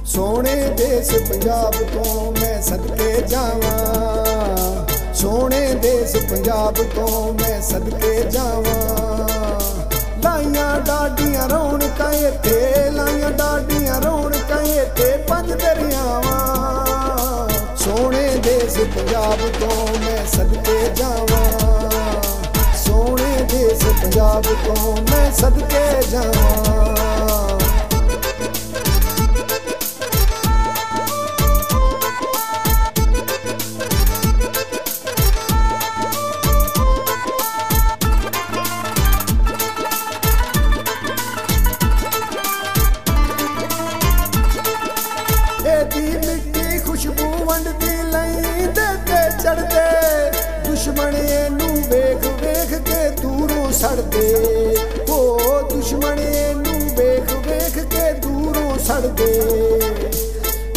सोने देश पंजाब तो मैं सदके जावां, सोने देश पंजाब तो मैं सदके जावां। लाइयां डाडियां रौनकां इत्थे, लाइयां डाडियां रौनकां इत्थे पंज दरियावां। सोने देश पंजाब तो मैं सदके जावां, सोने देश पंजाब तो मैं सदके जावां। मिट्टी खुशबू वंडदी लैंदे ते चढ़दे, दुश्मन इनू वेख वेख के दूरों सड़दे। ओ दुश्मन इनू वेख वेख के दूरों सड़दे।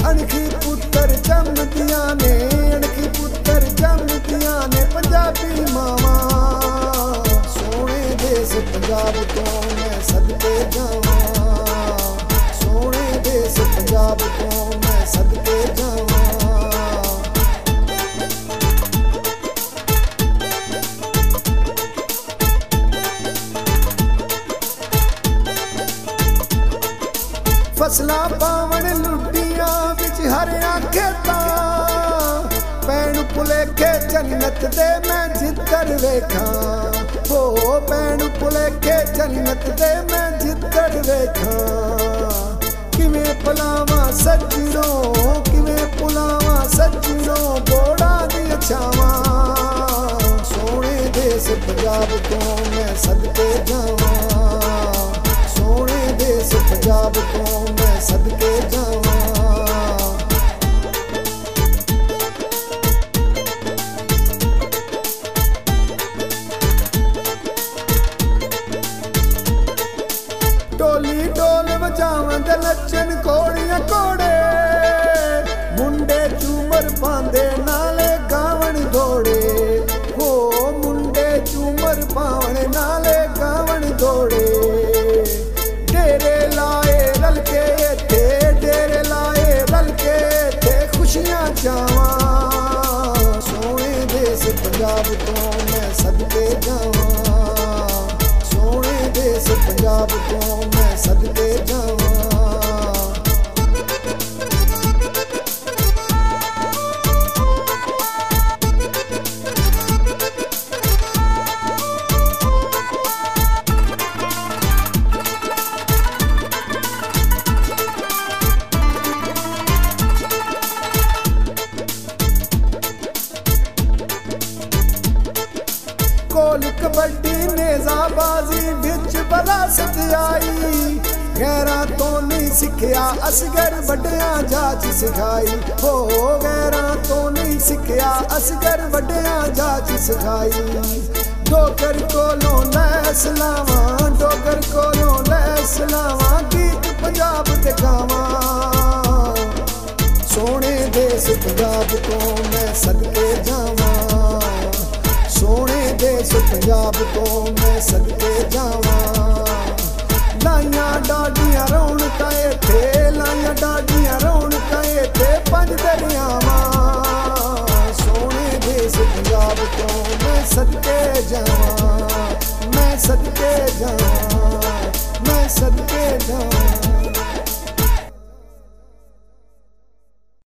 अणखी पुत्तर जमदियां ने, अणखी पुत्तर जमदियां ने पंजाबी मावां। सोने देश पंजाब तो मैं सदके जावां, सोने देश पंजाब तो मैं सदके जावां। फसलां पावन लुटियां विच हरियां खेतां, पैण भुलेखे जन्नत दे मैं जिद्दर वेखां। हो पैण भुलेखे जन्नत दे मैं जिद्दर वेखां। किवें पुलावां सज्जनों, किवें पुलावां सज्जनों बोड़ा दी छावां। सोने देश पंजाब तो मैं सदके जावां, सोने देश पंजाब तो मैं सदके जावां। ढोली ढोल वजावन दे नच्चन घोड़ियां घोड़े, मुंडे झूमर पांदे नाले गावन दौड़े। हो मुंडे झूमर पावन नाले गावन दौड़े। डेरे लाए रल के इत्थे, डेरे लाए रल के इत्थे खुशियां चावां। सोने देश पंजाब तो मैं सदके जावां, सोने देश पंजाब तो मैं सदके जावां। कोल कबड्डी नेज़ाबाजी विच विरासत आई। गैरां तो नहीं सिखिया असगर वड्डियां जाच सिखाई। हो गैरां तो नहीं सिखिया असगर वड्डियां जाच सिखाई। डोगर कोलों लैस लावां, डोगर कोलों लैस लावां गीत पंजाब दे गावां। सोने देश पंजाब तो मैं सदके जावां, सोने देश पंजाब तो मैं सदके जावां। लाइयां डाडियां रौनकां इत्थे, लाइयां डाडियां रौनकां इत्थे पंज दरियावां। सोने देश पंजाब तो मैं सदके जावां, मैं सदके जावां, मैं सदके जावां।